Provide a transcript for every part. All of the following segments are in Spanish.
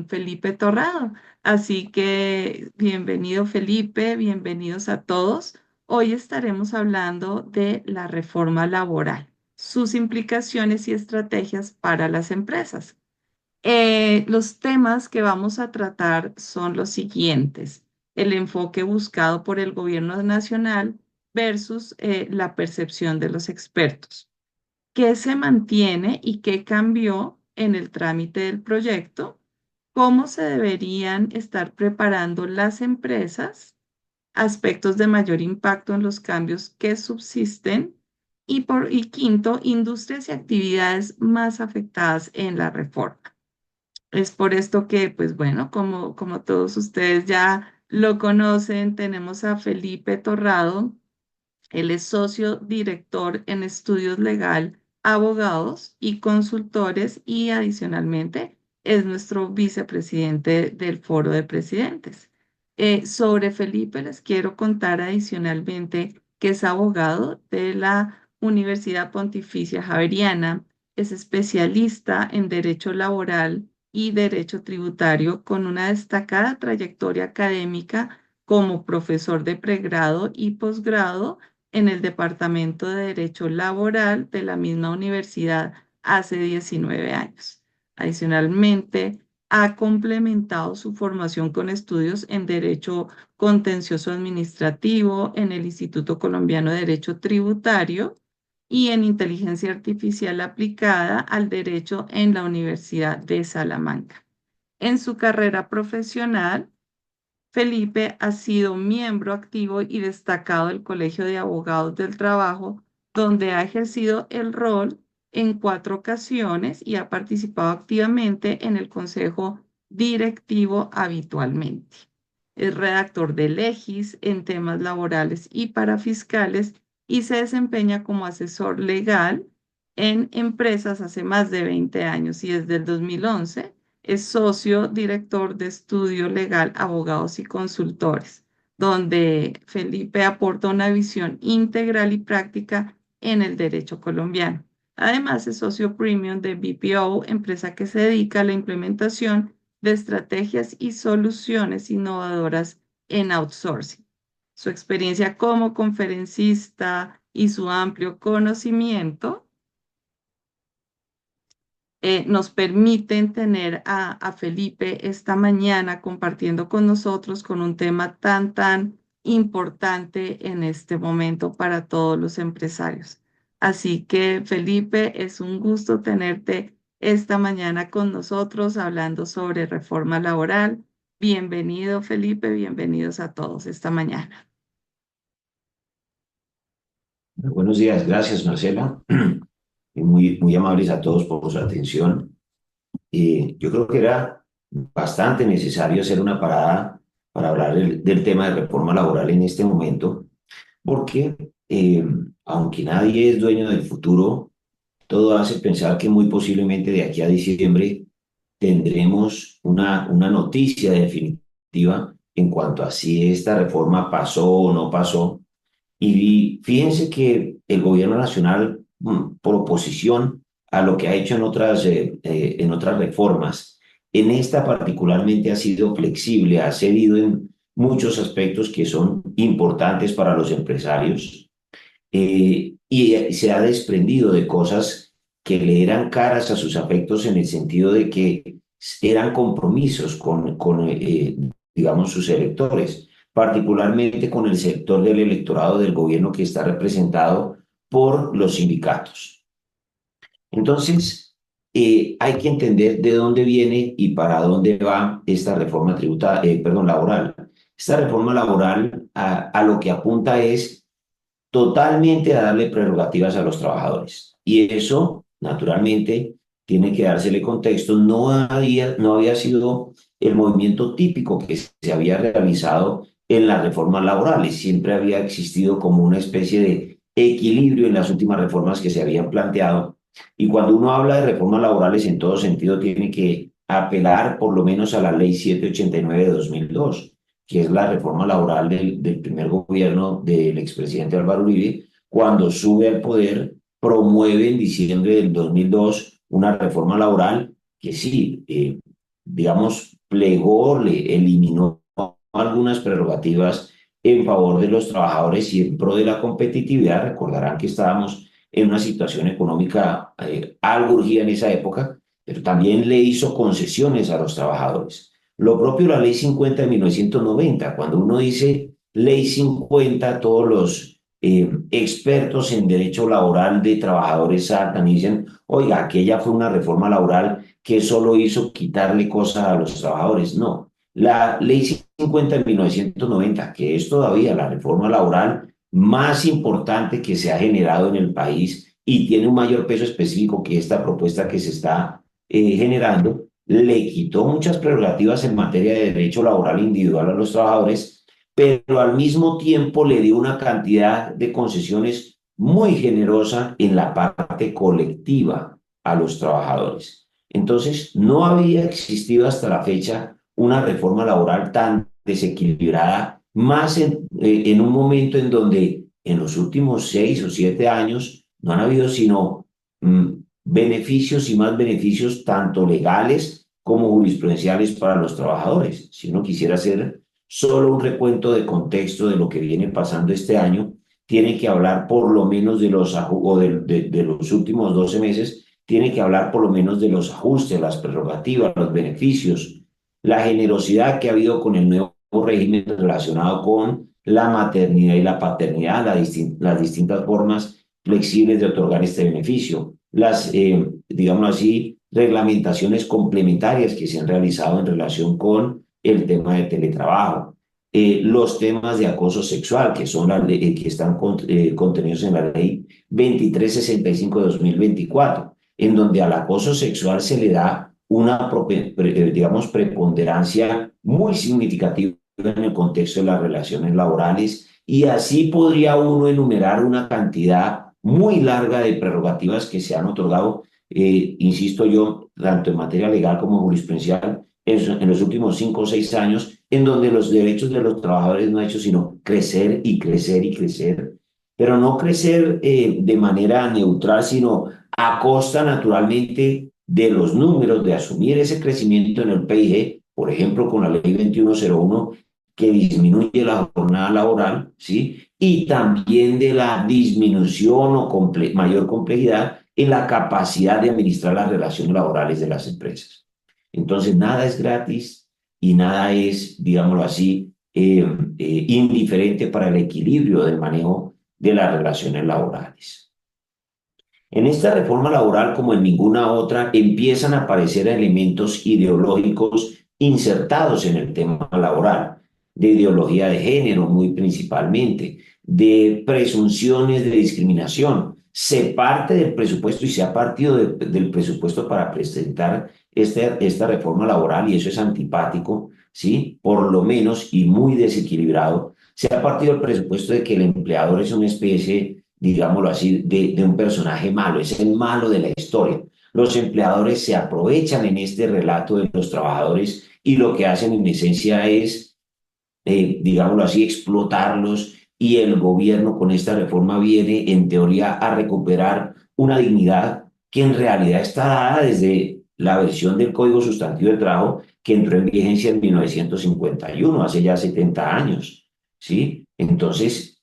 con Felipe Torrado. Así que bienvenido Felipe, bienvenidos a todos. Hoy estaremos hablando de la reforma laboral, sus implicaciones y estrategias para las empresas. Los temas que vamos a tratar son los siguientes: el enfoque buscado por el gobierno nacional versus la percepción de los expertos. ¿Qué se mantiene y qué cambió en el trámite del proyecto? ¿Cómo se deberían estar preparando las empresas? Aspectos de mayor impacto en los cambios que subsisten. Y quinto, industrias y actividades más afectadas en la reforma. Es por esto que, pues bueno, como todos ustedes ya lo conocen, tenemos a Felipe Torrado. Él es socio director en estudios legal, abogados y consultores, y adicionalmente es nuestro vicepresidente del Foro de Presidentes. Sobre Felipe les quiero contar adicionalmente que es abogado de la Universidad Pontificia Javeriana, es especialista en derecho laboral y derecho tributario con una destacada trayectoria académica como profesor de pregrado y posgrado en el Departamento de Derecho Laboral de la misma universidad hace 19 años. Adicionalmente, ha complementado su formación con estudios en Derecho Contencioso Administrativo en el Instituto Colombiano de Derecho Tributario y en Inteligencia Artificial aplicada al Derecho en la Universidad de Salamanca. En su carrera profesional, Felipe ha sido miembro activo y destacado del Colegio de Abogados del Trabajo, donde ha ejercido el rol en 4 ocasiones y ha participado activamente en el Consejo Directivo habitualmente. Es redactor de Legis en temas laborales y parafiscales y se desempeña como asesor legal en empresas hace más de 20 años, y desde el 2011 es socio director de Estudio Legal, Abogados y Consultores, donde Felipe aporta una visión integral y práctica en el derecho colombiano. Además, es socio premium de BPO, empresa que se dedica a la implementación de estrategias y soluciones innovadoras en outsourcing. Su experiencia como conferencista y su amplio conocimiento nos permiten tener a Felipe esta mañana compartiendo con nosotros con un tema tan importante en este momento para todos los empresarios. Así que, Felipe, es un gusto tenerte esta mañana con nosotros hablando sobre reforma laboral. Bienvenido, Felipe, bienvenidos a todos esta mañana. Buenos días, gracias Marcela, y muy amables a todos por su atención. Yo creo que era bastante necesario hacer una parada para hablar del tema de reforma laboral en este momento, porque aunque nadie es dueño del futuro, todo hace pensar que muy posiblemente de aquí a diciembre tendremos una noticia definitiva en cuanto a si esta reforma pasó o no pasó. Y fíjense que el gobierno nacional, por oposición a lo que ha hecho en otras reformas, en esta particularmente ha sido flexible, ha cedido en muchos aspectos que son importantes para los empresarios, y se ha desprendido de cosas que le eran caras a sus afectos en el sentido de que eran compromisos con digamos, sus electores, particularmente con el sector del electorado del gobierno que está representado por los sindicatos. Entonces, hay que entender de dónde viene y para dónde va esta reforma laboral. Esta reforma laboral a lo que apunta es totalmente a darle prerrogativas a los trabajadores. Y eso, naturalmente, tiene que dársele contexto. No había sido el movimiento típico que se había realizado en las reformas laborales. Siempre había existido como una especie de equilibrio en las últimas reformas que se habían planteado. Y cuando uno habla de reformas laborales en todo sentido, tiene que apelar por lo menos a la ley 789 de 2002, que es la reforma laboral del primer gobierno del expresidente Álvaro Uribe. Cuando sube al poder, promueve en diciembre del 2002 una reforma laboral que sí, digamos, plegó, le eliminó algunas prerrogativas en favor de los trabajadores y en pro de la competitividad. Recordarán que estábamos en una situación económica algo urgida en esa época, pero también le hizo concesiones a los trabajadores. Lo propio la Ley 50 de 1990. Cuando uno dice Ley 50, todos los expertos en derecho laboral de trabajadores saltan y dicen, oiga, aquella fue una reforma laboral que solo hizo quitarle cosas a los trabajadores. No, la Ley 50 de 1990, que es todavía la reforma laboral más importante que se ha generado en el país y tiene un mayor peso específico que esta propuesta que se está generando, le quitó muchas prerrogativas en materia de derecho laboral individual a los trabajadores, pero al mismo tiempo le dio una cantidad de concesiones muy generosa en la parte colectiva a los trabajadores. Entonces, no había existido hasta la fecha una reforma laboral tan desequilibrada, más en un momento en donde en los últimos 6 o 7 años no han habido sino beneficios y más beneficios tanto legales como jurisprudenciales para los trabajadores. Si uno quisiera hacer solo un recuento de contexto de lo que viene pasando este año, tiene que hablar por lo menos de de los últimos 12 meses, tiene que hablar por lo menos de los ajustes, las prerrogativas, los beneficios, la generosidad que ha habido con el nuevo régimen relacionado con la maternidad y la paternidad, las distintas formas flexibles de otorgar este beneficio, las, digamos así, reglamentaciones complementarias que se han realizado en relación con el tema de teletrabajo, los temas de acoso sexual que, son que están contenidos en la ley 2365 de 2024, en donde al acoso sexual se le da una, digamos, preponderancia muy significativa en el contexto de las relaciones laborales, y así podría uno enumerar una cantidad muy larga de prerrogativas que se han otorgado, insisto yo, tanto en materia legal como jurisprudencial, en los últimos 5 o 6 años, en donde los derechos de los trabajadores no han hecho sino crecer y crecer y crecer, pero no crecer de manera neutral, sino a costa naturalmente de los números, de asumir ese crecimiento en el PIB, por ejemplo, con la ley 2101, que disminuye la jornada laboral, ¿sí? Y también de la disminución o mayor complejidad en la capacidad de administrar las relaciones laborales de las empresas. Entonces, nada es gratis y nada es, digámoslo así, indiferente para el equilibrio del manejo de las relaciones laborales. En esta reforma laboral, como en ninguna otra, empiezan a aparecer elementos ideológicos insertados en el tema laboral, de ideología de género muy principalmente, de presunciones de discriminación. Se parte del presupuesto y se ha partido del presupuesto para presentar esta reforma laboral, y eso es antipático, ¿sí? Por lo menos, y muy desequilibrado. Se ha partido del presupuesto de que el empleador es una especie, digámoslo así, de un personaje malo, es el malo de la historia. Los empleadores se aprovechan en este relato de los trabajadores y lo que hacen en esencia es, digámoslo así, explotarlos, y el gobierno con esta reforma viene en teoría a recuperar una dignidad que en realidad está dada desde la versión del Código Sustantivo del Trabajo que entró en vigencia en 1951, hace ya 70 años, ¿sí? Entonces,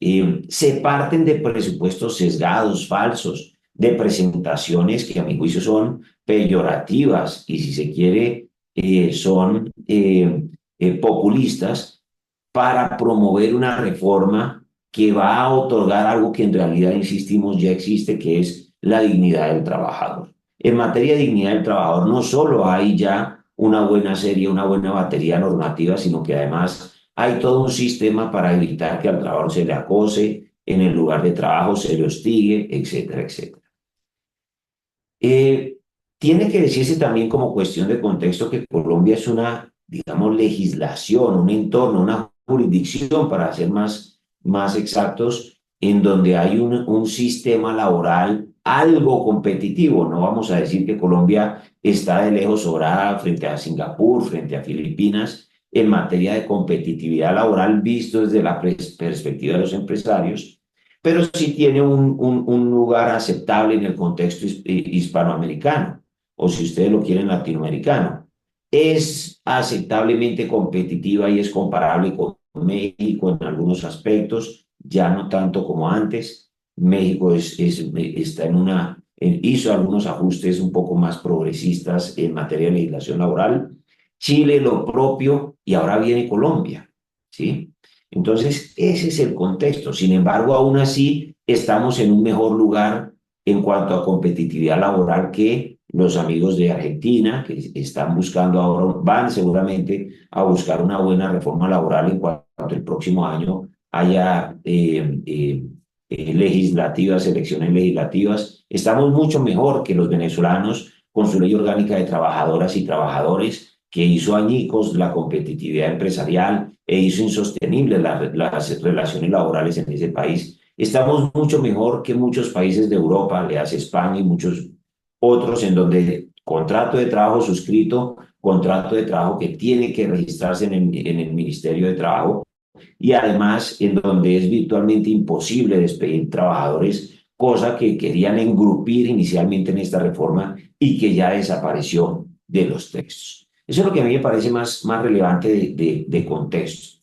se parten de presupuestos sesgados, falsos, de presentaciones que a mi juicio son peyorativas y, si se quiere, son populistas, para promover una reforma que va a otorgar algo que en realidad, insistimos, ya existe, que es la dignidad del trabajador. En materia de dignidad del trabajador no solo hay ya una buena serie, una buena batería normativa, sino que además hay todo un sistema para evitar que al trabajador se le acose en el lugar de trabajo, se le hostigue, etcétera, etcétera. Eh, Tiene que decirse también como cuestión de contexto que Colombia es una, digamos, legislación, un entorno, una jurisdicción, para ser más exactos, en donde hay un sistema laboral algo competitivo. No vamos a decir que Colombia está de lejos sobrada frente a Singapur, frente a Filipinas, en materia de competitividad laboral visto desde la perspectiva de los empresarios, pero sí tiene un lugar aceptable en el contexto hispanoamericano, o si ustedes lo quieren, latinoamericano. es aceptablemente competitiva y es comparable con México en algunos aspectos, ya no tanto como antes. México está hizo algunos ajustes un poco más progresistas en materia de legislación laboral. Chile lo propio y ahora viene Colombia, ¿sí? Entonces, ese es el contexto. Sin embargo, aún así, estamos en un mejor lugar en cuanto a competitividad laboral que los amigos de Argentina, que están buscando ahora, van seguramente a buscar una buena reforma laboral en cuanto el próximo año haya legislativas, elecciones legislativas. Estamos mucho mejor que los venezolanos con su ley orgánica de trabajadoras y trabajadores, que hizo añicos la competitividad empresarial e hizo insostenibles las relaciones laborales en ese país. Estamos mucho mejor que muchos países de Europa, le hace España y muchos otros, en donde contrato de trabajo suscrito, contrato de trabajo que tiene que registrarse en el Ministerio de Trabajo, y además en donde es virtualmente imposible despedir trabajadores, cosa que querían engrupir inicialmente en esta reforma y que ya desapareció de los textos. Eso es lo que a mí me parece más relevante de contexto.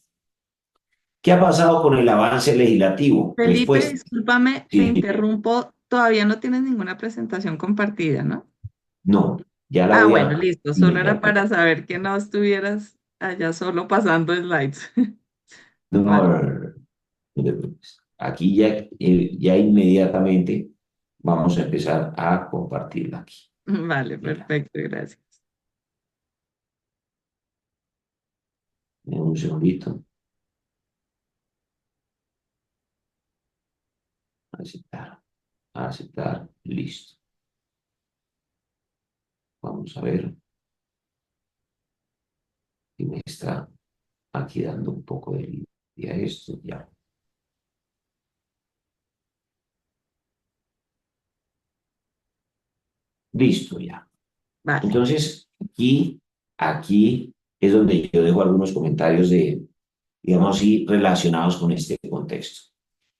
¿Qué ha pasado con el avance legislativo? Felipe, Respuesta. discúlpame, te Sí, interrumpo. Todavía no tienes ninguna presentación compartida, ¿no? no, ya la Ah, voy bueno, a listo. Solo era iniciar. para saber que no estuvieras allá solo pasando slides. No, no, Vale, no, no, no, no te preocupes. Aquí ya inmediatamente vamos a empezar a compartirla aquí. vale, Mira, perfecto, gracias. un segundito. Aceptar, aceptar, listo. Vamos a ver si me está aquí dando un poco de lidia esto. Ya, listo ya. Vale. Entonces, aquí es donde yo dejo algunos comentarios digamos así, relacionados con este contexto.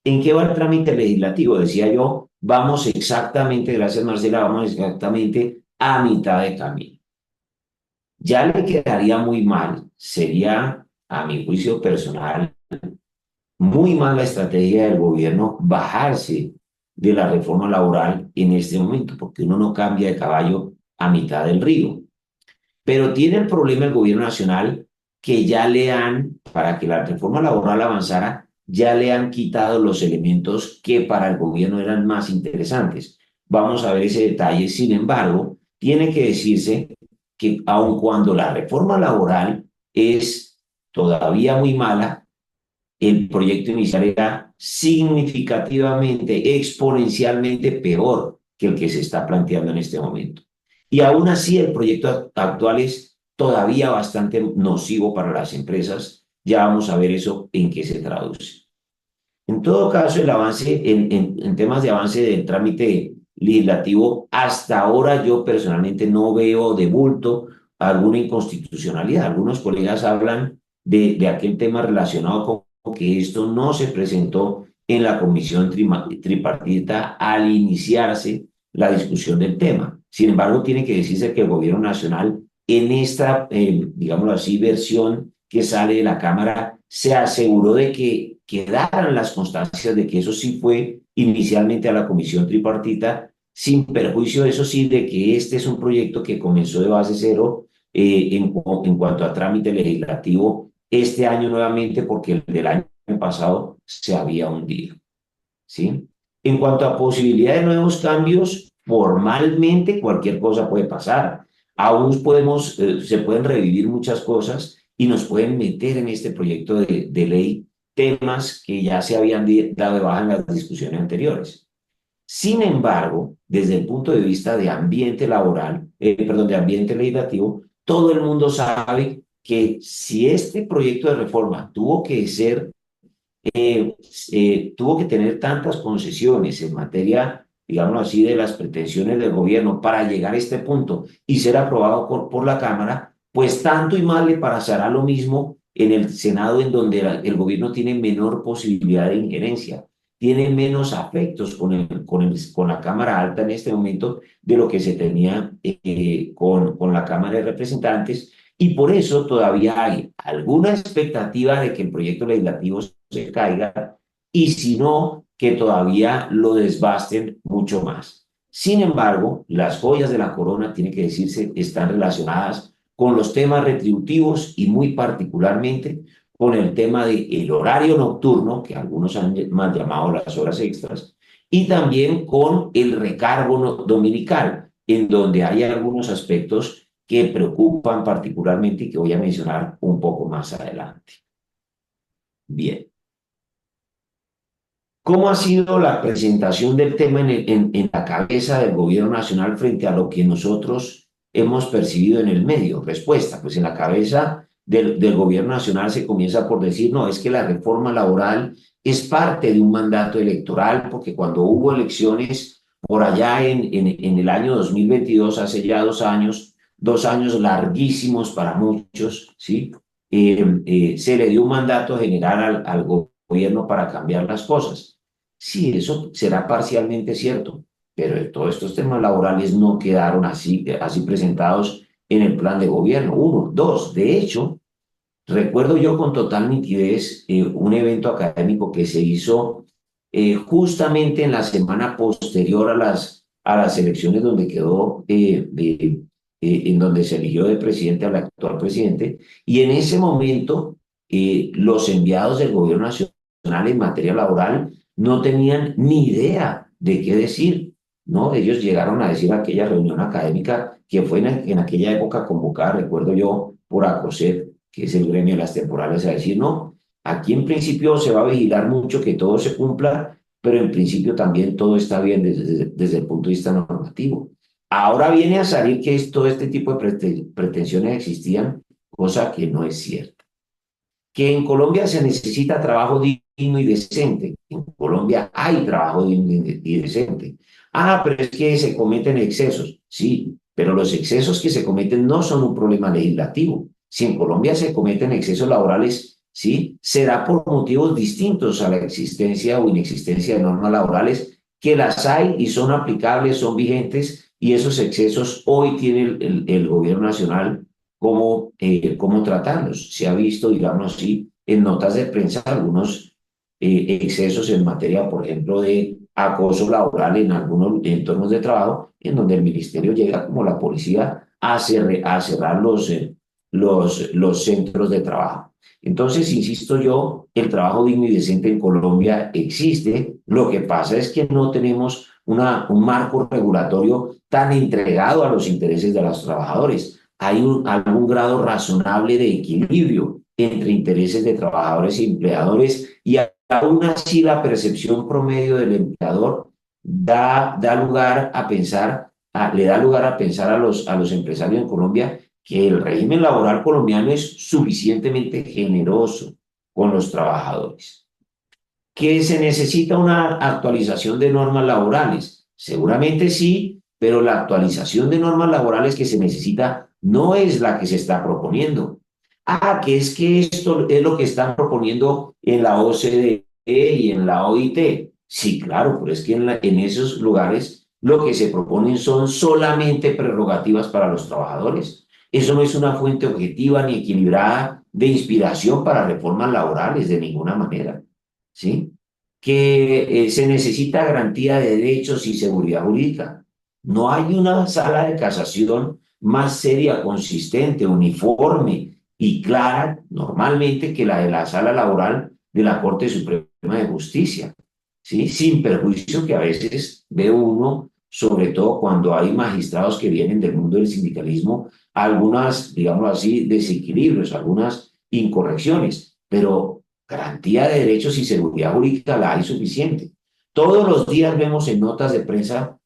¿En qué va el trámite legislativo? Decía yo, vamos exactamente, gracias Marcela, vamos exactamente a mitad de camino. Ya le quedaría muy mal, sería, a mi juicio personal, muy mala estrategia del gobierno bajarse de la reforma laboral en este momento, porque uno no cambia de caballo a mitad del río. Pero tiene el problema el gobierno nacional que ya para que la reforma laboral avanzara, ya le han quitado los elementos que para el gobierno eran más interesantes. Vamos a ver ese detalle. Sin embargo, tiene que decirse que aun cuando la reforma laboral es todavía muy mala, el proyecto inicial era significativamente, exponencialmente peor que el que se está planteando en este momento. Y aún así, el proyecto actual es todavía bastante nocivo para las empresas. Ya vamos a ver eso en qué se traduce. En todo caso, el avance, en temas de avance del trámite legislativo, hasta ahora yo personalmente no veo de bulto alguna inconstitucionalidad. Algunos colegas hablan de aquel tema relacionado con que esto no se presentó en la comisión tripartita al iniciarse la discusión del tema. Sin embargo, tiene que decirse que el gobierno nacional en esta, digámoslo así, versión que sale de la Cámara, se aseguró de que quedaran las constancias de que eso sí fue inicialmente a la comisión tripartita, sin perjuicio, eso sí, de que este es un proyecto que comenzó de base cero en cuanto a trámite legislativo este año nuevamente, porque el del año pasado se había hundido. ¿Sí? En cuanto a posibilidad de nuevos cambios, formalmente cualquier cosa puede pasar. Aún se pueden revivir muchas cosas y nos pueden meter en este proyecto de ley temas que ya se habían dado de baja en las discusiones anteriores. Sin embargo, desde el punto de vista de ambiente laboral, perdón, de ambiente legislativo, todo el mundo sabe que si este proyecto de reforma tuvo que tener tantas concesiones en materia, digamos así, de las pretensiones del gobierno para llegar a este punto y ser aprobado por la Cámara, pues tanto y más le pasará lo mismo en el Senado, en donde gobierno tiene menor posibilidad de injerencia, tiene menos afectos con la Cámara Alta en este momento de lo que se tenía con la Cámara de Representantes, Y por eso todavía hay alguna expectativa de que el proyecto legislativo se caiga y si no, que todavía lo desbasten mucho más. Sin embargo, las joyas de la corona, tiene que decirse, están relacionadas con los temas retributivos y muy particularmente con el tema del horario nocturno, que algunos han más llamado las horas extras, y también con el recargo dominical, en donde hay algunos aspectos que preocupan particularmente y que voy a mencionar un poco más adelante. Bien. ¿Cómo ha sido la presentación del tema en la cabeza del gobierno nacional frente a lo que nosotros hemos percibido en el medio? Respuesta, pues en la cabeza del gobierno nacional se comienza por decir, no, es que la reforma laboral es parte de un mandato electoral, porque cuando hubo elecciones por allá en el año 2022, hace ya 2 años larguísimos para muchos, ¿sí? Se le dio un mandato general al gobierno para cambiar las cosas. Sí, eso será parcialmente cierto, pero todos estos temas laborales no quedaron así presentados en el plan de gobierno. Uno, dos, de hecho, recuerdo yo con total nitidez un evento académico que se hizo justamente en la semana posterior a las elecciones donde quedó, en donde se eligió de presidente al actual presidente, y en ese momento los enviados del gobierno nacional en materia laboral no tenían ni idea de qué decir, ¿no? Ellos llegaron a decir aquella reunión académica que fue en aquella época convocada, recuerdo yo, por ACOSEP, que es el gremio de las temporales, a decir, no, aquí en principio se va a vigilar mucho que todo se cumpla, pero en principio también todo está bien desde el punto de vista normativo. Ahora viene a salir que todo este tipo de pretensiones existían, cosa que no es cierta. Que en Colombia se necesita trabajo digno y decente. En Colombia hay trabajo digno y decente. Ah, pero es que se cometen excesos. Sí, pero los excesos que se cometen no son un problema legislativo. Si en Colombia se cometen excesos laborales, sí, será por motivos distintos a la existencia o inexistencia de normas laborales, que las hay y son aplicables, son vigentes, y esos excesos hoy tiene el gobierno nacional cómo tratarlos. Se ha visto, digamos así, en notas de prensa algunos excesos en materia, por ejemplo, de acoso laboral en algunos entornos de trabajo, en donde el ministerio llega como la policía a cerrar los centros de trabajo. Entonces, insisto yo, el trabajo digno y decente en Colombia existe. Lo que pasa es que no tenemos un marco regulatorio tan entregado a los intereses de los trabajadores. Hay algún grado razonable de equilibrio entre intereses de trabajadores y empleadores, y aún así la percepción promedio del empleador da lugar a pensar, le da lugar a pensar a los empresarios en Colombia que el régimen laboral colombiano es suficientemente generoso con los trabajadores. ¿Que se necesita una actualización de normas laborales? Seguramente sí, pero la actualización de normas laborales que se necesita no es la que se está proponiendo. Ah, que esto es lo que están proponiendo en la OCDE y en la OIT. Sí, claro, pero es que en esos lugares lo que se proponen son solamente prerrogativas para los trabajadores. Eso no es una fuente objetiva ni equilibrada de inspiración para reformas laborales de ninguna manera. ¿Sí? Que se necesita garantía de derechos y seguridad jurídica. No hay una sala de casación más seria, consistente, uniforme y clara normalmente que la de la sala laboral de la Corte Suprema de Justicia, ¿sí? Sin perjuicio que a veces ve uno, sobre todo cuando hay magistrados que vienen del mundo del sindicalismo, algunas, digamos así, desequilibrios, algunas incorrecciones, pero garantía de derechos y seguridad jurídica la hay suficiente. Todos los días vemos en notas de prensa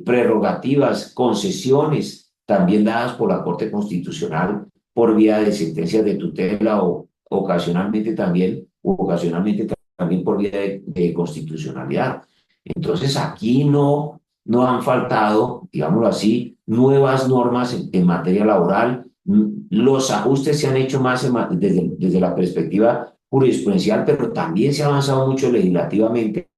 prerrogativas, concesiones también dadas por la Corte Constitucional por vía de sentencias de tutela o ocasionalmente también por vía de constitucionalidad. Entonces aquí no han faltado, digámoslo así, nuevas normas en materia laboral. Los ajustes se han hecho más desde la perspectiva jurisprudencial, pero también se ha avanzado mucho legislativamente,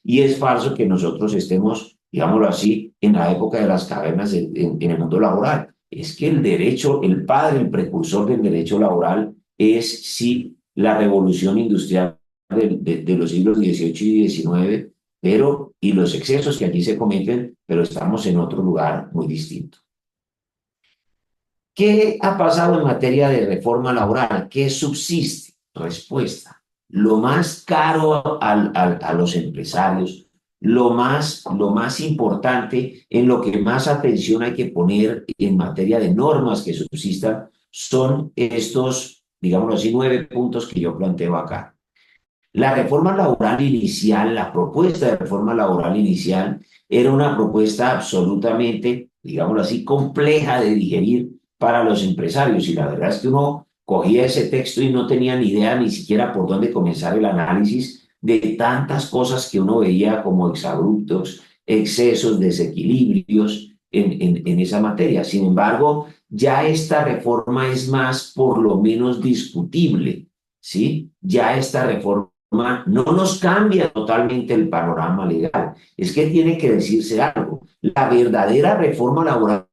y es falso que nosotros estemos, digámoslo así, en la época de las cavernas en el mundo laboral. es que el derecho, el padre, el precursor del derecho laboral es sí la revolución industrial de los siglos XVIII y XIX, pero y los excesos que allí se cometen, pero estamos en otro lugar muy distinto. ¿Qué ha pasado en materia de reforma laboral? ¿Qué subsiste? Respuesta. Lo más caro a los empresarios, lo más importante, en lo que más atención hay que poner en materia de normas que subsistan, son estos, digámoslo así, 9 puntos que yo planteo acá. La reforma laboral inicial, la propuesta de reforma laboral inicial, era una propuesta absolutamente, digámoslo así, compleja de digerir para los empresarios. Y la verdad es que uno cogía ese texto y no tenía ni idea ni siquiera por dónde comenzar el análisis de tantas cosas que uno veía como exabruptos, excesos, desequilibrios en esa materia. Sin embargo, ya esta reforma es más por lo menos discutible, ¿sí? Ya esta reforma no nos cambia totalmente el panorama legal. Es que tiene que decirse algo. La verdadera reforma laboral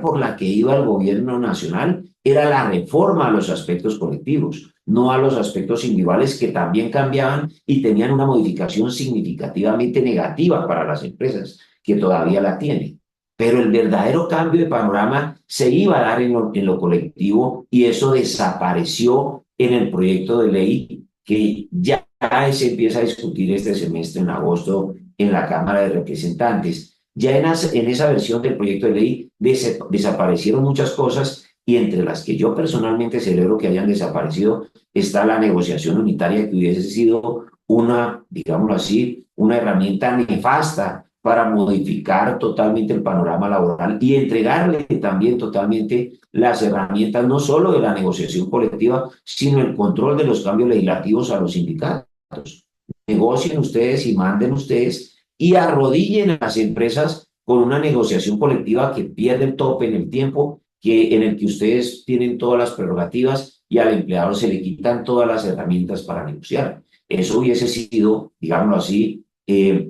por la que iba el gobierno nacional era la reforma a los aspectos colectivos, no a los aspectos individuales que también cambiaban y tenían una modificación significativamente negativa para las empresas, que todavía la tienen. Pero el verdadero cambio de panorama se iba a dar en lo colectivo y eso desapareció en el proyecto de ley que ya se empieza a discutir este semestre en agosto en la Cámara de Representantes. Ya en esa versión del proyecto de ley desaparecieron muchas cosas y entre las que yo personalmente celebro que hayan desaparecido está la negociación unitaria que hubiese sido una, digámoslo así, una herramienta nefasta para modificar totalmente el panorama laboral y entregarle también totalmente las herramientas no solo de la negociación colectiva, sino el control de los cambios legislativos a los sindicatos. Negocien ustedes y manden ustedes y arrodillen a las empresas con una negociación colectiva que pierde el tope en el tiempo, en el que ustedes tienen todas las prerrogativas y al empleador se le quitan todas las herramientas para negociar. Eso hubiese sido, digámoslo así,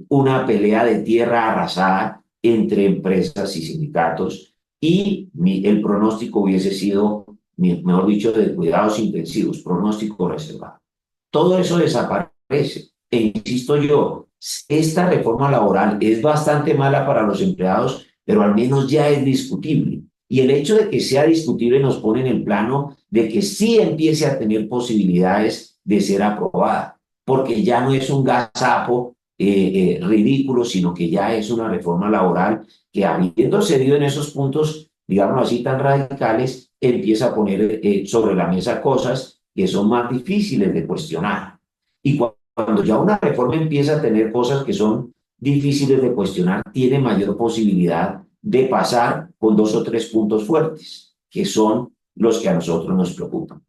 una pelea de tierra arrasada entre empresas y sindicatos y el pronóstico hubiese sido, mejor dicho, de cuidados intensivos, pronóstico reservado. Todo eso desaparece. E insisto yo, esta reforma laboral es bastante mala para los empleados, pero al menos ya es discutible. Y el hecho de que sea discutible nos pone en el plano de que sí empiece a tener posibilidades de ser aprobada, porque ya no es un gazapo ridículo, sino que ya es una reforma laboral que habiendo cedido en esos puntos, digamos así, tan radicales, empieza a poner sobre la mesa cosas que son más difíciles de cuestionar. Y cuando ya una reforma empieza a tener cosas que son difíciles de cuestionar, tiene mayor posibilidad de pasar con 2 o 3 puntos fuertes, que son los que a nosotros nos preocupan.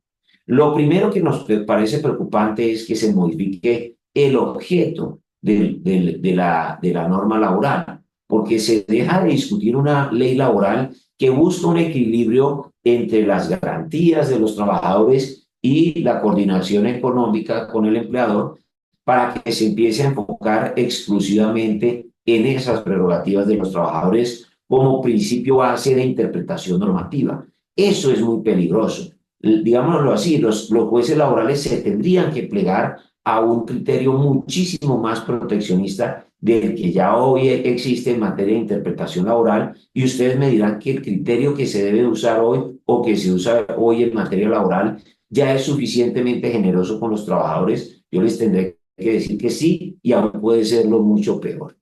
Lo primero que nos parece preocupante es que se modifique el objeto de la norma laboral, porque se deja de discutir una ley laboral que busca un equilibrio entre las garantías de los trabajadores y la coordinación económica con el empleador para que se empiece a enfocar exclusivamente en esas prerrogativas de los trabajadores como principio base de interpretación normativa. Eso es muy peligroso. Digámoslo así, los jueces laborales se tendrían que plegar a un criterio muchísimo más proteccionista del que ya hoy existe en materia de interpretación laboral y ustedes me dirán que el criterio que se debe usar hoy o que se usa hoy en materia laboral ya es suficientemente generoso con los trabajadores. Yo les tendré que decir que sí y aún puede serlo mucho peor.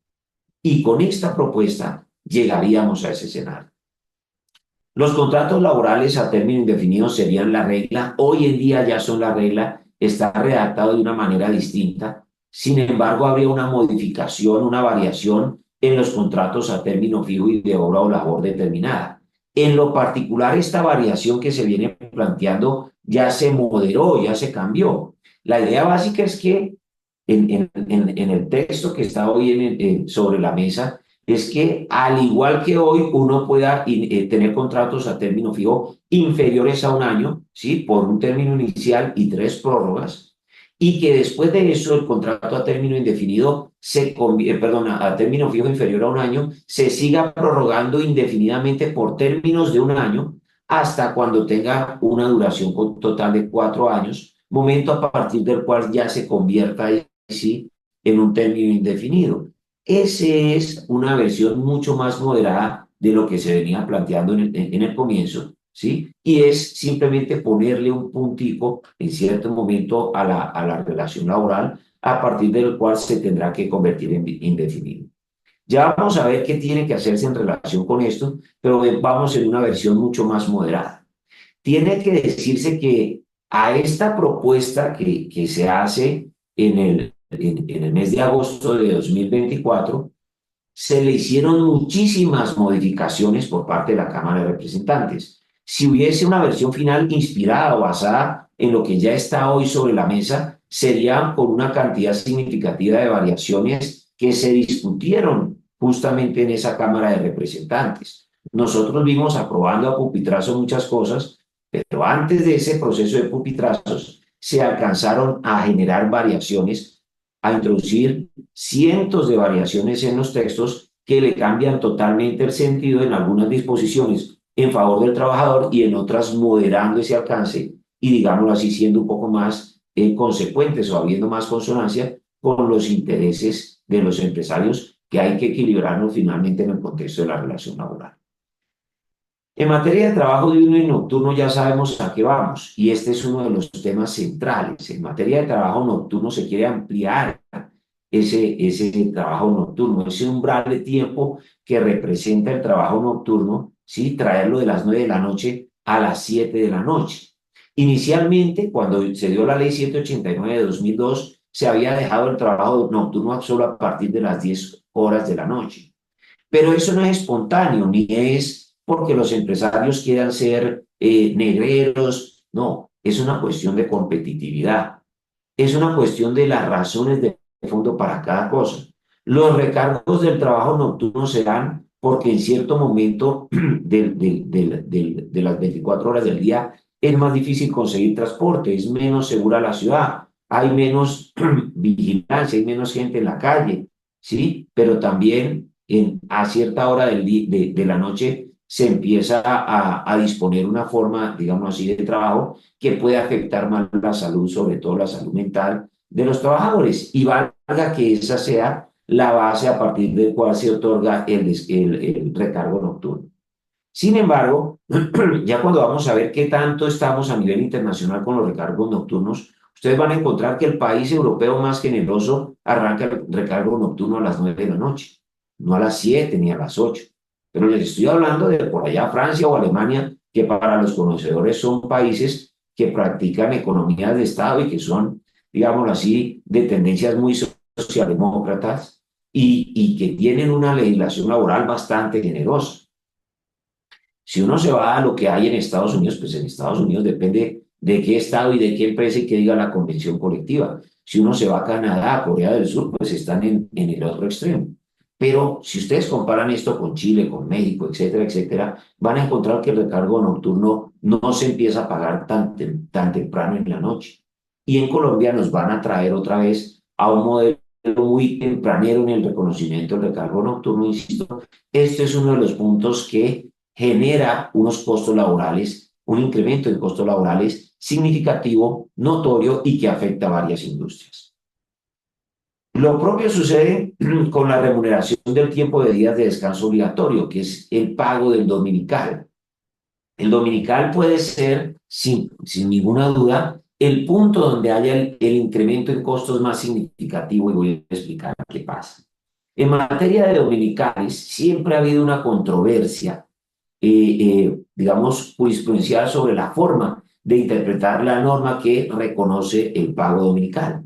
Y con esta propuesta llegaríamos a ese escenario. Los contratos laborales a término indefinido serían la regla. Hoy en día ya son la regla. Está redactado de una manera distinta. Sin embargo, habría una modificación, una variación en los contratos a término fijo y de obra o labor determinada. En lo particular, esta variación que se viene planteando ya se moderó, ya se cambió. La idea básica es que en el texto que está hoy sobre la mesa, es que al igual que hoy uno pueda tener contratos a término fijo inferiores a un año, ¿sí? Por un término inicial y 3 prórrogas, y que después de eso el contrato a término indefinido perdón, a término fijo inferior a un año, se siga prorrogando indefinidamente por términos de un año hasta cuando tenga una duración total de 4 años, momento a partir del cual ya se convierta sí, en un término indefinido. Esa es una versión mucho más moderada de lo que se venía planteando en el comienzo, ¿sí? Y es simplemente ponerle un puntico en cierto momento a la relación laboral, a partir del cual se tendrá que convertir en indefinido. Ya vamos a ver qué tiene que hacerse en relación con esto, pero vamos en una versión mucho más moderada. Tiene que decirse que a esta propuesta que se hace en el mes de agosto de 2024, se le hicieron muchísimas modificaciones por parte de la Cámara de Representantes. Si hubiese una versión final inspirada o basada en lo que ya está hoy sobre la mesa, serían por una cantidad significativa de variaciones que se discutieron justamente en esa Cámara de Representantes. Nosotros vimos aprobando a pupitrazo muchas cosas, pero antes de ese proceso de pupitrazos se alcanzaron a generar variaciones, a introducir cientos de variaciones en los textos que le cambian totalmente el sentido en algunas disposiciones en favor del trabajador y en otras moderando ese alcance y, digámoslo así, siendo un poco más consecuentes o habiendo más consonancia con los intereses de los empresarios que hay que equilibrarnos finalmente en el contexto de la relación laboral. En materia de trabajo diurno y nocturno ya sabemos a qué vamos, y este es uno de los temas centrales. En materia de trabajo nocturno se quiere ampliar ese trabajo nocturno, ese umbral de tiempo que representa el trabajo nocturno, ¿sí? Traerlo de las 9 de la noche a las 7 de la noche. Inicialmente, cuando se dio la ley 789 de 2002, se había dejado el trabajo nocturno solo a partir de las 10 horas de la noche. Pero eso no es espontáneo, ni es porque los empresarios quieran ser negreros, no, es una cuestión de competitividad, es una cuestión de las razones de fondo para cada cosa. Los recargos del trabajo nocturno se dan porque en cierto momento de las 24 horas del día es más difícil conseguir transporte, es menos segura la ciudad, hay menos vigilancia, hay menos gente en la calle, ¿sí? Pero también a cierta hora de la noche se empieza a disponer una forma, digamos así, de trabajo que puede afectar más la salud, sobre todo la salud mental de los trabajadores. Y valga que esa sea la base a partir del cual se otorga el recargo nocturno. Sin embargo, ya cuando vamos a ver qué tanto estamos a nivel internacional con los recargos nocturnos, ustedes van a encontrar que el país europeo más generoso arranca el recargo nocturno a las 9 de la noche, no a las 7 ni a las 8. Pero les estoy hablando de por allá Francia o Alemania, que para los conocedores son países que practican economías de Estado y que son, digámoslo así, de tendencias muy socialdemócratas y que tienen una legislación laboral bastante generosa. Si uno se va a lo que hay en Estados Unidos, pues en Estados Unidos depende de qué estado y de qué empresa y qué diga la convención colectiva. Si uno se va a Canadá, a Corea del Sur, pues están en el otro extremo. Pero si ustedes comparan esto con Chile, con México, etcétera, etcétera, van a encontrar que el recargo nocturno no se empieza a pagar tan temprano en la noche. Y en Colombia nos van a traer otra vez a un modelo muy tempranero en el reconocimiento del recargo nocturno. Insisto, este es uno de los puntos que genera unos costos laborales, un incremento de costos laborales significativo, notorio y que afecta a varias industrias. Lo propio sucede con la remuneración del tiempo de días de descanso obligatorio, que es el pago del dominical. El dominical puede ser, sin ninguna duda, el punto donde haya el incremento en costos más significativo y voy a explicar qué pasa. En materia de dominicales, siempre ha habido una controversia digamos, jurisprudencial sobre la forma de interpretar la norma que reconoce el pago dominical.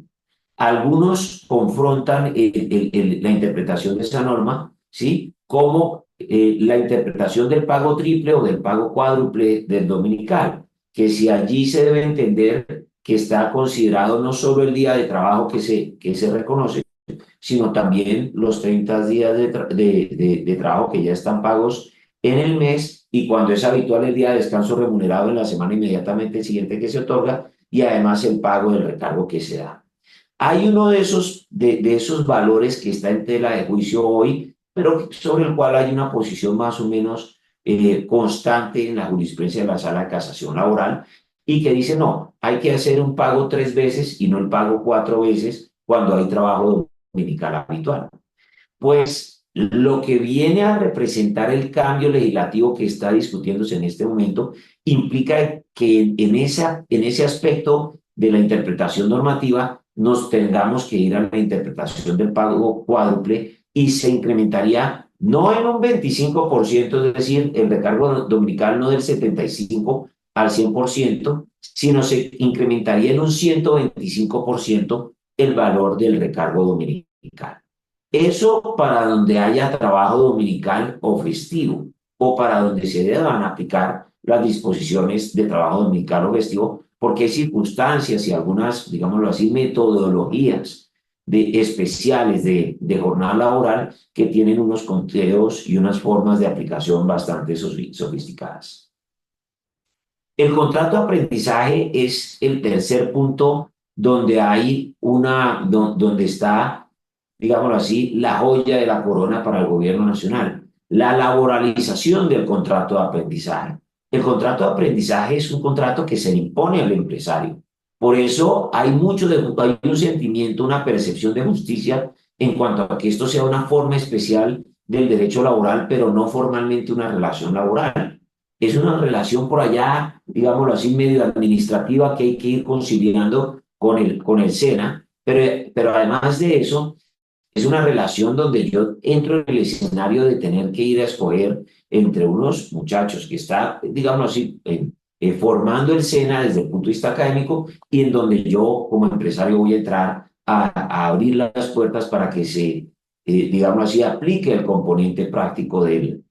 Algunos confrontan la interpretación de esa norma, ¿sí? Como la interpretación del pago triple o del pago cuádruple del dominical, que si allí se debe entender que está considerado no solo el día de trabajo que se reconoce, sino también los 30 días de trabajo que ya están pagos en el mes y cuando es habitual el día de descanso remunerado en la semana inmediatamente siguiente que se otorga y además el pago del recargo que se da. hay uno de esos valores que está en tela de juicio hoy, pero sobre el cual hay una posición más o menos constante en la jurisprudencia de la Sala de Casación Laboral y que dice, no, hay que hacer un pago 3 veces y no el pago 4 veces cuando hay trabajo dominical habitual. Pues lo que viene a representar el cambio legislativo que está discutiéndose en este momento implica que en ese aspecto de la interpretación normativa nos tengamos que ir a la interpretación del pago cuádruple y se incrementaría no en un 25%, es decir, el recargo dominical no del 75 al 100%, sino se incrementaría en un 125% el valor del recargo dominical. Eso para donde haya trabajo dominical o festivo, o para donde se deban aplicar las disposiciones de trabajo dominical o festivo, porque hay circunstancias y algunas, digámoslo así, metodologías especiales de jornada laboral que tienen unos conteos y unas formas de aplicación bastante sofisticadas. El contrato de aprendizaje es el tercer punto donde hay donde está, digámoslo así, la joya de la corona para el gobierno nacional, la laboralización del contrato de aprendizaje. El contrato de aprendizaje es un contrato que se le impone al empresario. Por eso hay un sentimiento, una percepción de justicia en cuanto a que esto sea una forma especial del derecho laboral, pero no formalmente una relación laboral. Es una relación por allá, digámoslo así, medio administrativa que hay que ir conciliando con el SENA, pero además de eso, es una relación donde yo entro en el escenario de tener que ir a escoger entre unos muchachos que está, digamos así, formando el SENA desde el punto de vista académico y en donde yo como empresario voy a entrar a abrir las puertas para que se, digamos así, aplique el componente práctico de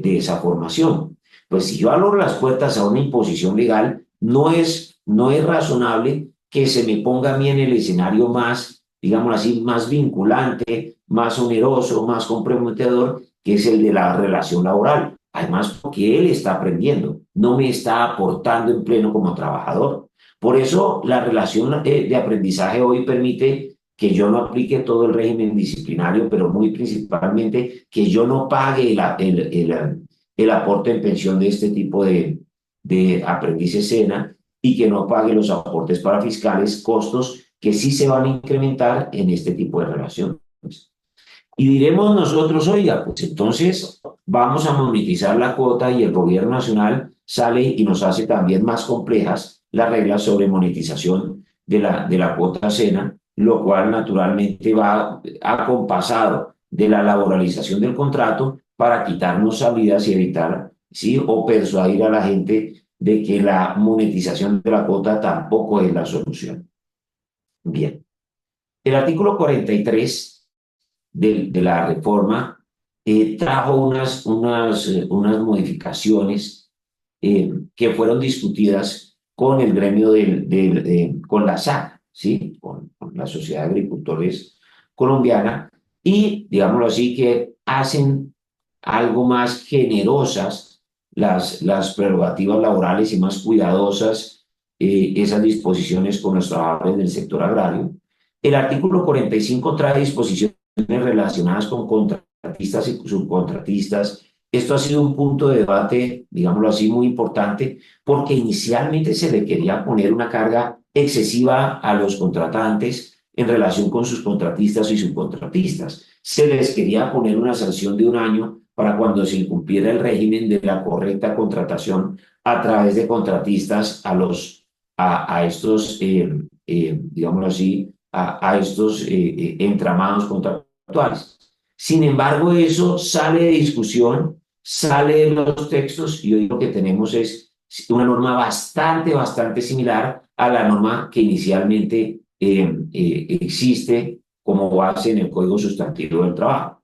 esa formación. Pues si yo abro las puertas a una imposición legal, no es razonable que se me ponga a mí en el escenario más, digamos así, más vinculante, más oneroso, más comprometedor, que es el de la relación laboral. Además, porque él está aprendiendo, no me está aportando en pleno como trabajador. Por eso, la relación de aprendizaje hoy permite que yo no aplique todo el régimen disciplinario, pero muy principalmente que yo no pague el aporte en pensión de este tipo de aprendices SENA y que no pague los aportes para fiscales, costos que sí se van a incrementar en este tipo de relaciones. Y diremos nosotros, oiga, pues entonces vamos a monetizar la cuota y el gobierno nacional sale y nos hace también más complejas las reglas sobre monetización de la cuota SENA, lo cual naturalmente va acompasado de la laboralización del contrato para quitarnos salidas y evitar, ¿sí? O persuadir a la gente de que la monetización de la cuota tampoco es la solución. Bien. El artículo 43 de la reforma trajo unas modificaciones que fueron discutidas con el gremio con la SAC, ¿sí? Con la Sociedad de Agricultores Colombiana, y, digámoslo así, que hacen algo más generosas las prerrogativas laborales y más cuidadosas esas disposiciones con los trabajadores del sector agrario. El artículo 45 trae disposiciones relacionadas con contratistas y subcontratistas. Esto ha sido un punto de debate, digámoslo así, muy importante, porque inicialmente se le quería poner una carga excesiva a los contratantes en relación con sus contratistas y subcontratistas. Se les quería poner una sanción de 1 año para cuando se incumpliera el régimen de la correcta contratación a través de contratistas a estos, digámoslo así, a estos entramados contractuales. Sin embargo, eso sale de discusión, sale de los textos y hoy lo que tenemos es una norma bastante similar a la norma que inicialmente existe como base en el Código Sustantivo del Trabajo.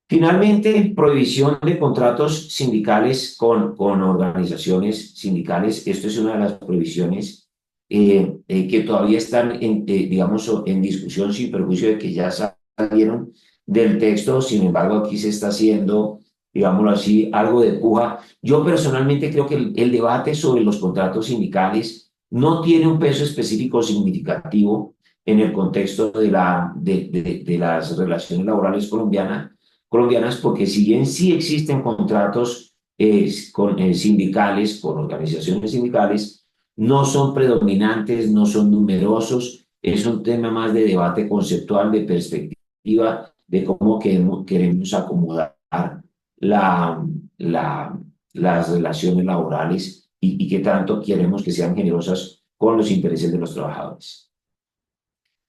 Finalmente, prohibición de contratos sindicales con organizaciones sindicales. Esto es una de las prohibiciones que todavía están, digamos, en discusión sin perjuicio de que ya salieron del texto. Sin embargo, aquí se está haciendo, digámoslo así, algo de puja. Yo personalmente creo que el debate sobre los contratos sindicales no tiene un peso específico significativo en el contexto de las relaciones laborales colombianas, porque si bien sí existen contratos sindicales, con organizaciones sindicales, no son predominantes, no son numerosos, es un tema más de debate conceptual, de perspectiva, de cómo queremos acomodar la, la, las relaciones laborales y qué tanto queremos que sean generosas con los intereses de los trabajadores.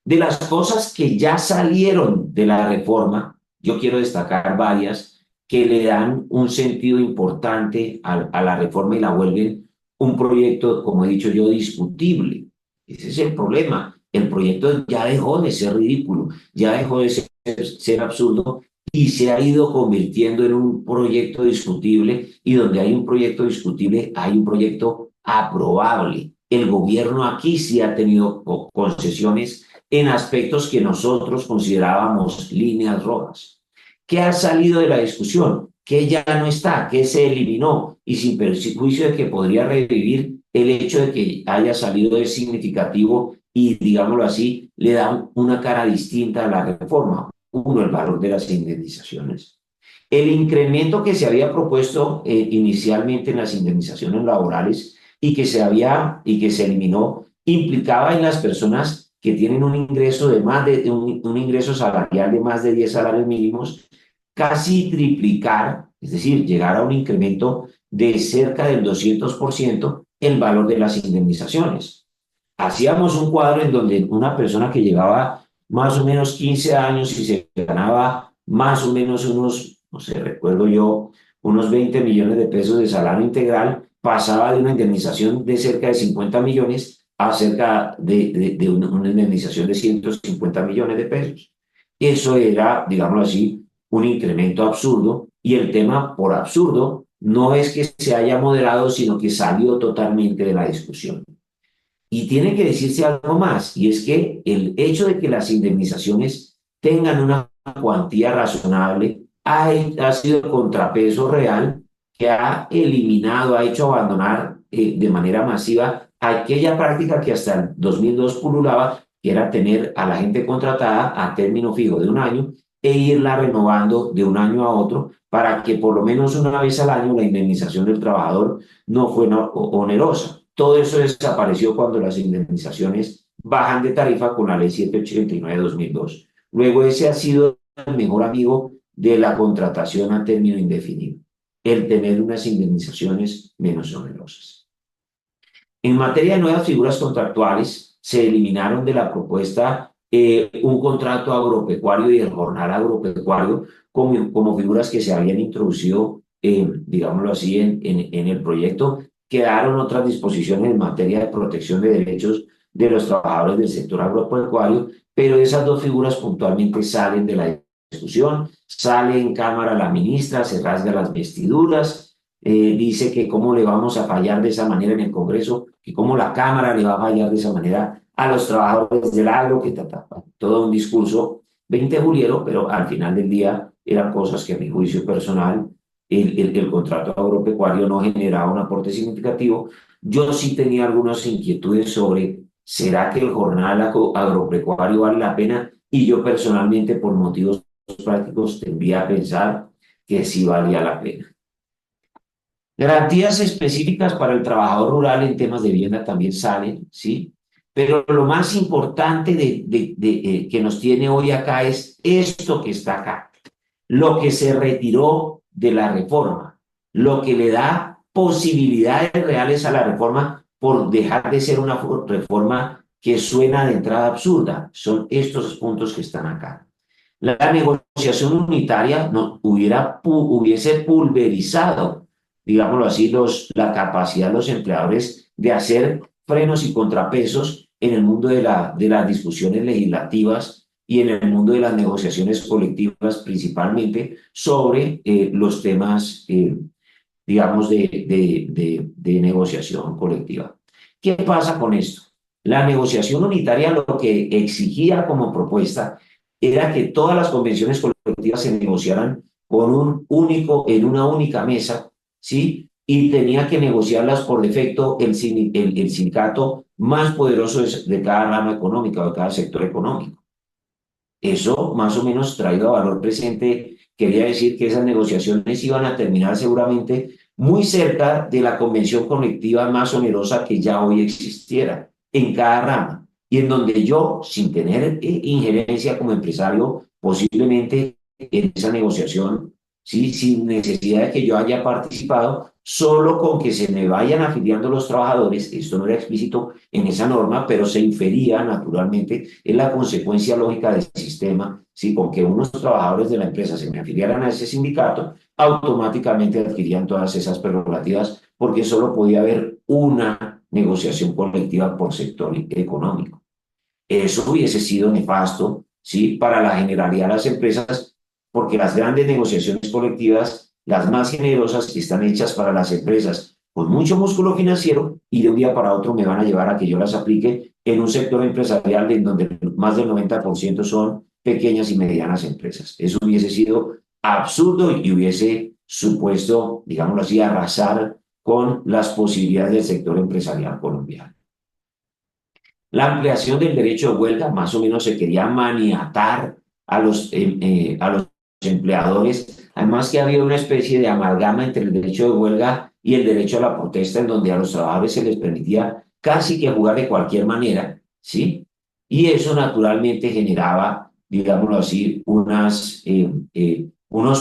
De las cosas que ya salieron de la reforma, yo quiero destacar varias que le dan un sentido importante a la reforma y la vuelven un proyecto, como he dicho yo, discutible. Ese es el problema. El proyecto ya dejó de ser ridículo, ya dejó de ser absurdo y se ha ido convirtiendo en un proyecto discutible, y donde hay un proyecto discutible hay un proyecto aprobable. El gobierno aquí sí ha tenido concesiones en aspectos que nosotros considerábamos líneas rojas. ¿Qué ha salido de la discusión? ¿Qué ya no está? ¿Qué se eliminó? Y sin perjuicio de que podría revivir, el hecho de que haya salido es significativo y, digámoslo así, le da una cara distinta a la reforma. Uno, el valor de las indemnizaciones. El incremento que se había propuesto inicialmente en las indemnizaciones laborales y que se eliminó, implicaba en las personas que tienen un ingreso de más de un ingreso salarial de más de 10 salarios mínimos, casi triplicar, es decir, llegar a un incremento de cerca del 200% el valor de las indemnizaciones. Hacíamos un cuadro en donde una persona que llevaba más o menos 15 años y se ganaba más o menos unos, no sé, recuerdo yo, unos 20 millones de pesos de salario integral, pasaba de una indemnización de cerca de 50 millones a cerca de una indemnización de 150 millones de pesos. Eso era, digámoslo así, un incremento absurdo, y el tema, por absurdo, no es que se haya moderado, sino que salió totalmente de la discusión. Y tiene que decirse algo más, y es que el hecho de que las indemnizaciones tengan una cuantía razonable ha sido el contrapeso real que ha eliminado, ha hecho abandonar de manera masiva aquella práctica que hasta el 2002 pululaba, que era tener a la gente contratada a término fijo de un año e irla renovando de un año a otro, para que por lo menos una vez al año la indemnización del trabajador no fuera onerosa. Todo eso desapareció cuando las indemnizaciones bajan de tarifa con la ley 789 de 2002. Luego ese ha sido el mejor amigo de la contratación a término indefinido, el tener unas indemnizaciones menos onerosas. En materia de nuevas figuras contractuales, se eliminaron de la propuesta un contrato agropecuario y el jornal agropecuario como figuras que se habían introducido, digámoslo así, en el proyecto. Quedaron otras disposiciones en materia de protección de derechos de los trabajadores del sector agropecuario, pero esas dos figuras puntualmente salen de la discusión. Sale en Cámara la ministra, se rasga las vestiduras, dice que cómo le vamos a fallar de esa manera en el Congreso, que cómo la Cámara le va a fallar de esa manera a los trabajadores del agro, que todo un discurso 20 juliero, pero al final del día eran cosas que a mi juicio personal el contrato agropecuario no generaba un aporte significativo. Yo sí tenía algunas inquietudes sobre, ¿será que el jornal agropecuario vale la pena? Y yo personalmente, por motivos prácticos, tendría a pensar que sí valía la pena. Garantías específicas para el trabajador rural en temas de vivienda también salen, ¿sí? Pero lo más importante que nos tiene hoy acá es esto que está acá, lo que se retiró de la reforma, lo que le da posibilidades reales a la reforma por dejar de ser una reforma que suena de entrada absurda. Son estos puntos que están acá. La negociación unitaria hubiese pulverizado, digámoslo así, la capacidad de los empleadores de hacer frenos y contrapesos en el mundo de las discusiones legislativas y en el mundo de las negociaciones colectivas, principalmente sobre los temas, digamos, de negociación colectiva. ¿Qué pasa con esto? La negociación unitaria lo que exigía como propuesta era que todas las convenciones colectivas se negociaran en una única mesa, ¿sí? y tenía que negociarlas por defecto el sindicato más poderoso de cada rama económica o de cada sector económico. Eso, más o menos traído a valor presente, quería decir que esas negociaciones iban a terminar seguramente muy cerca de la convención colectiva más onerosa que ya hoy existiera en cada rama, y en donde yo, sin tener injerencia como empresario, posiblemente en esa negociación, ¿sí? Sin necesidad de que yo haya participado, solo con que se me vayan afiliando los trabajadores, esto no era explícito en esa norma, pero se infería naturalmente, es la consecuencia lógica del sistema, ¿sí? Con que unos trabajadores de la empresa se me afiliaran a ese sindicato, automáticamente adquirían todas esas prerrogativas, porque solo podía haber una negociación colectiva por sector económico. Eso hubiese sido nefasto, ¿sí? Para la generalidad de las empresas, porque las grandes negociaciones colectivas, las más generosas, están hechas para las empresas con mucho músculo financiero y de un día para otro me van a llevar a que yo las aplique en un sector empresarial en donde más del 90% son pequeñas y medianas empresas. Eso hubiese sido absurdo y hubiese supuesto, digámoslo así, arrasar con las posibilidades del sector empresarial colombiano. La ampliación del derecho de huelga más o menos se quería maniatar a los empleadores, además que había una especie de amalgama entre el derecho de huelga y el derecho a la protesta, en donde a los trabajadores se les permitía casi que jugar de cualquier manera, ¿sí? Y eso naturalmente generaba, digámoslo así, unos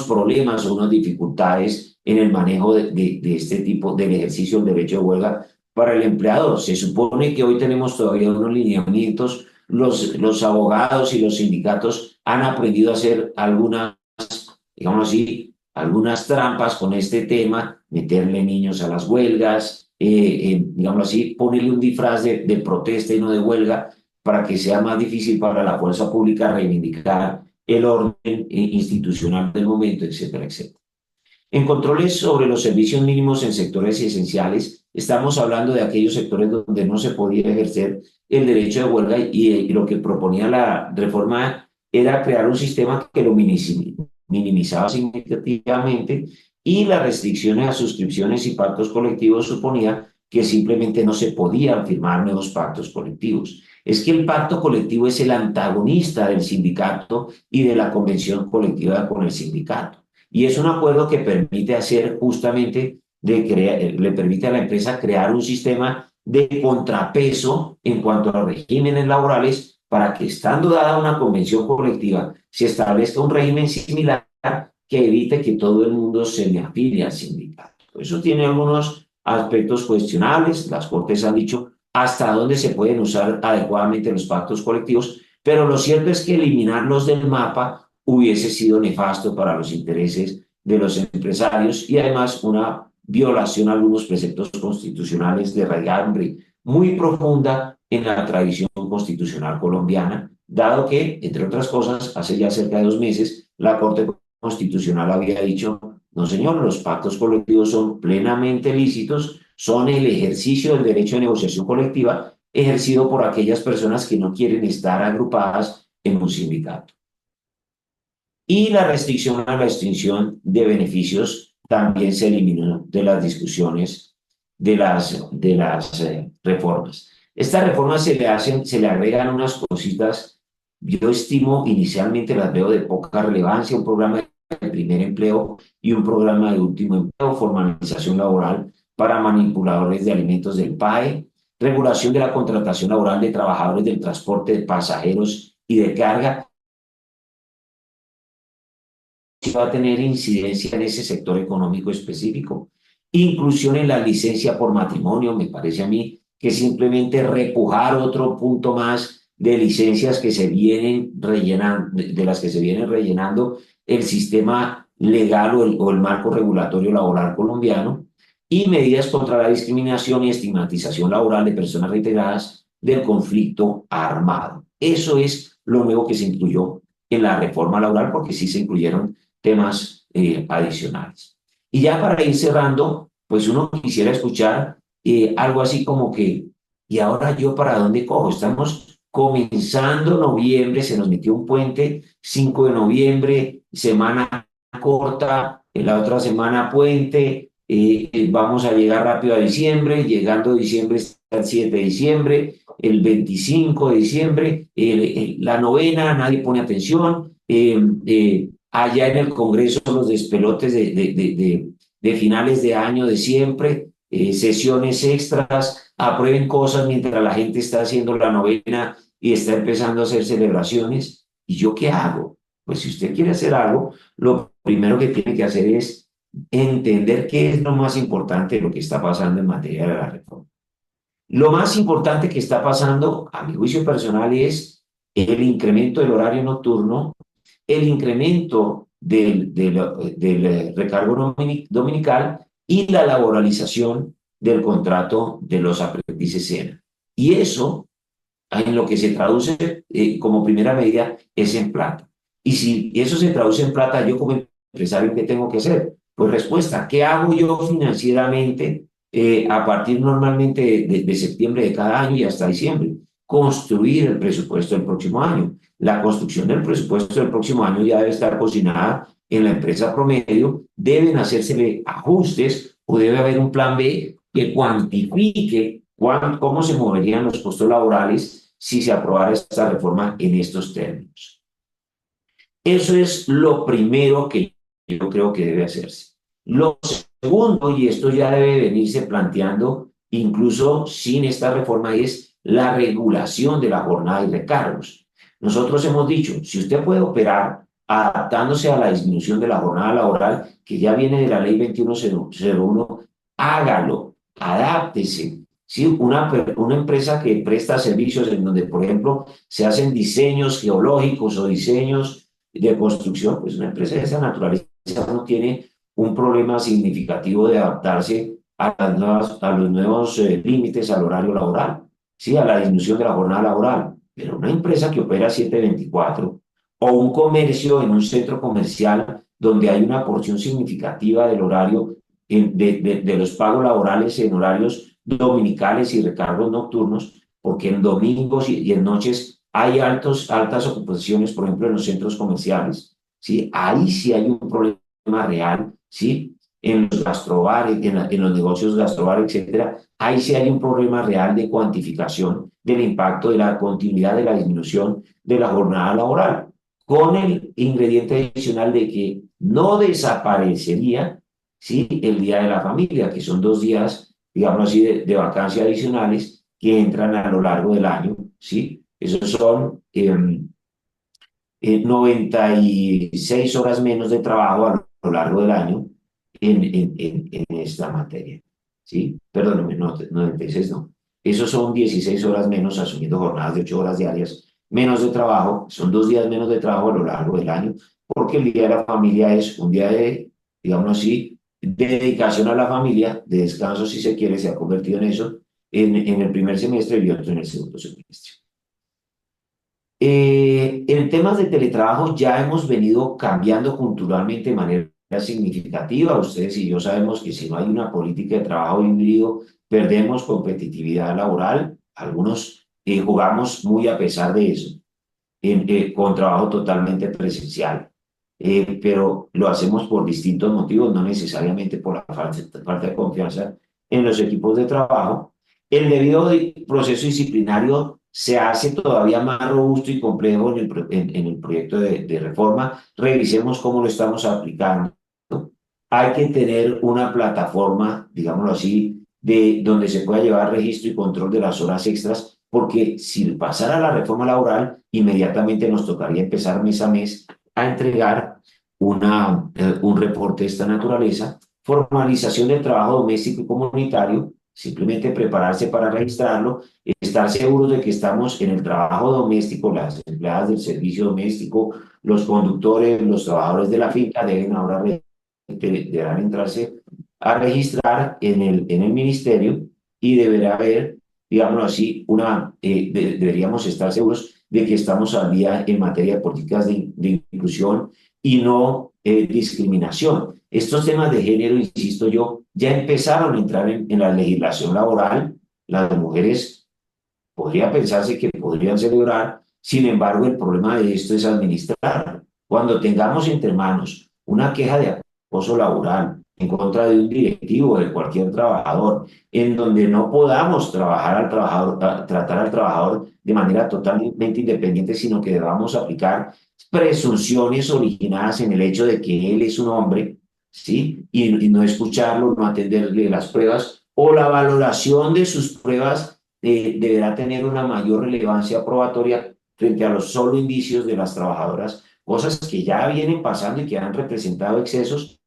problemas o unas dificultades en el manejo de este tipo del ejercicio del derecho de huelga para el empleador. Se supone que hoy tenemos todavía unos lineamientos, los abogados y los sindicatos han aprendido a hacer algunas, digamos así, algunas trampas con este tema, meterle niños a las huelgas, digamos así, ponerle un disfraz de protesta y no de huelga para que sea más difícil para la fuerza pública reivindicar el orden institucional del momento, etcétera, etcétera. En controles sobre los servicios mínimos en sectores esenciales, estamos hablando de aquellos sectores donde no se podía ejercer el derecho de huelga y lo que proponía la reforma era crear un sistema que lo minimizaba significativamente y las restricciones a suscripciones y pactos colectivos suponía que simplemente no se podían firmar nuevos pactos colectivos. Es que el pacto colectivo es el antagonista del sindicato y de la convención colectiva con el sindicato. Y es un acuerdo que permite hacer justamente, le permite a la empresa crear un sistema de contrapeso en cuanto a los regímenes laborales para que, estando dada una convención colectiva, se establezca un régimen similar que evite que todo el mundo se le afilie al sindicato. Eso tiene algunos aspectos cuestionables. Las Cortes han dicho hasta dónde se pueden usar adecuadamente los pactos colectivos, pero lo cierto es que eliminarlos del mapa hubiese sido nefasto para los intereses de los empresarios y además una violación a algunos preceptos constitucionales de raigambre muy profunda en la tradición constitucional colombiana, dado que, entre otras cosas, hace ya cerca de 2 meses, la Corte Constitucional había dicho, no señor, los pactos colectivos son plenamente lícitos, son el ejercicio del derecho de negociación colectiva ejercido por aquellas personas que no quieren estar agrupadas en un sindicato. Y la restricción a la extinción de beneficios también se eliminó de las discusiones de las reformas. Estas reformas se le agregan unas cositas, yo estimo inicialmente las veo de poca relevancia, un programa de primer empleo y un programa de último empleo, formalización laboral para manipuladores de alimentos del PAE, regulación de la contratación laboral de trabajadores del transporte de pasajeros y de carga, va a tener incidencia en ese sector económico específico. Inclusión en la licencia por matrimonio, me parece a mí que simplemente repujar otro punto más de licencias que se vienen rellenando, de las que se vienen rellenando el sistema legal o el marco regulatorio laboral colombiano, y medidas contra la discriminación y estigmatización laboral de personas reintegradas del conflicto armado. Eso es lo nuevo que se incluyó en la reforma laboral, porque sí se incluyeron temas adicionales. Y ya para ir cerrando, pues uno quisiera escuchar algo así como que, ¿y ahora yo para dónde cojo? Estamos comenzando noviembre, se nos metió un puente, 5 de noviembre, semana corta, la otra semana puente, vamos a llegar rápido a diciembre, llegando diciembre está el 7 de diciembre, el 25 de diciembre, la novena, nadie pone atención, allá en el Congreso los despelotes de finales de año de siempre, sesiones extras, aprueben cosas mientras la gente está haciendo la novena y está empezando a hacer celebraciones. ¿Y yo qué hago? Pues si usted quiere hacer algo, lo primero que tiene que hacer es entender qué es lo más importante de lo que está pasando en materia de la reforma. Lo más importante que está pasando, a mi juicio personal, es el incremento del horario nocturno, el incremento del recargo dominical y la laboralización del contrato de los aprendices SENA. Y eso, en lo que se traduce como primera medida, es en plata. Y si eso se traduce en plata, yo como empresario, ¿qué tengo que hacer? Pues respuesta, ¿qué hago yo financieramente a partir normalmente de septiembre de cada año y hasta diciembre? Construir el presupuesto del próximo año. La construcción del presupuesto del próximo año ya debe estar cocinada en la empresa promedio, deben hacérsele ajustes o debe haber un plan B que cuantifique cómo se moverían los costos laborales si se aprobara esta reforma en estos términos. Eso es lo primero que yo creo que debe hacerse. Lo segundo, y esto ya debe venirse planteando incluso sin esta reforma, es la regulación de la jornada y recargos. Nosotros hemos dicho, si usted puede operar adaptándose a la disminución de la jornada laboral, que ya viene de la ley 2101, hágalo, adáptese. Sí, una empresa que presta servicios en donde, por ejemplo, se hacen diseños geológicos o diseños de construcción, pues una empresa de esa naturaleza no tiene un problema significativo de adaptarse a los nuevos límites al horario laboral, ¿sí? A la disminución de la jornada laboral. Pero una empresa que opera 7/24 o un comercio en un centro comercial donde hay una porción significativa del horario de los pagos laborales en horarios dominicales y recargos nocturnos, porque en domingos y en noches hay altas ocupaciones, por ejemplo, en los centros comerciales, ¿sí? Ahí sí hay un problema real, ¿sí? En los gastrobares, en los negocios gastrobares, etcétera, ahí sí hay un problema real de cuantificación del impacto de la continuidad de la disminución de la jornada laboral, con el ingrediente adicional de que no desaparecería, ¿sí? El Día de la Familia, que son 2 días, digamos así, de vacancia adicionales que entran a lo largo del año, ¿sí? Esos son 96 horas menos de trabajo a lo largo del año en esta materia. ¿Sí? Perdóname, no, 96 no. Esos son 16 horas menos, asumiendo jornadas de 8 horas diarias, menos de trabajo. Son 2 días menos de trabajo a lo largo del año, porque el Día de la Familia es un día de, digamos así, de dedicación a la familia, de descanso si se quiere, se ha convertido en eso en el primer semestre y otro en el segundo semestre. En temas de teletrabajo ya hemos venido cambiando culturalmente de manera significativa. Ustedes y yo sabemos que si no hay una política de trabajo híbrido, perdemos competitividad laboral. Algunos jugamos muy a pesar de eso, con trabajo totalmente presencial. Pero lo hacemos por distintos motivos, no necesariamente por la falta de confianza en los equipos de trabajo. El debido proceso disciplinario se hace todavía más robusto y complejo en el proyecto de reforma. Revisemos cómo lo estamos aplicando. Hay que tener una plataforma, digámoslo así, donde se pueda llevar registro y control de las horas extras, porque si pasara la reforma laboral, inmediatamente nos tocaría empezar mes a mes a entregar un reporte de esta naturaleza, formalización del trabajo doméstico y comunitario, simplemente prepararse para registrarlo, estar seguros de que estamos en el trabajo doméstico, las empleadas del servicio doméstico, los conductores, los trabajadores de la finca deben ahora deberán entrarse a registrar en el ministerio y deberá haber, digámoslo así, deberíamos estar seguros de que estamos al día en materia de políticas de inclusión y no discriminación. Estos temas de género, insisto yo, ya empezaron a entrar en la legislación laboral. Las mujeres podría pensarse que podrían celebrar, sin embargo, el problema de esto es administrar. Cuando tengamos entre manos una queja de acoso laboral en contra de un directivo, de cualquier trabajador, en donde no podamos trabajar al trabajador, tratar al trabajador de manera totalmente independiente, sino que debamos aplicar presunciones originadas en el hecho de que él es un hombre, ¿sí? Y no escucharlo, no atenderle las pruebas, o la valoración de sus pruebas deberá tener una mayor relevancia probatoria frente a los solo indicios de las trabajadoras, cosas que ya vienen pasando y que han representado excesos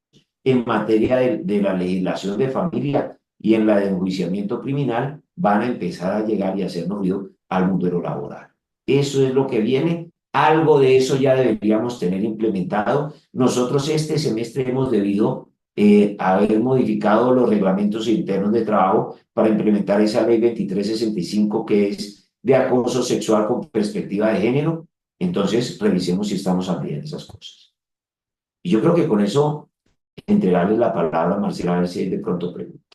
en materia de la legislación de familia y en la de enjuiciamiento criminal, van a empezar a llegar y hacernos ruido al mundo de lo laboral. Eso es lo que viene. Algo de eso ya deberíamos tener implementado. Nosotros este semestre hemos debido haber modificado los reglamentos internos de trabajo para implementar esa ley 2365 que es de acoso sexual con perspectiva de género. Entonces, revisemos si estamos al día en esas cosas. Y yo creo que con eso entregarles la palabra a Marcela a ver si hay de pronto preguntas.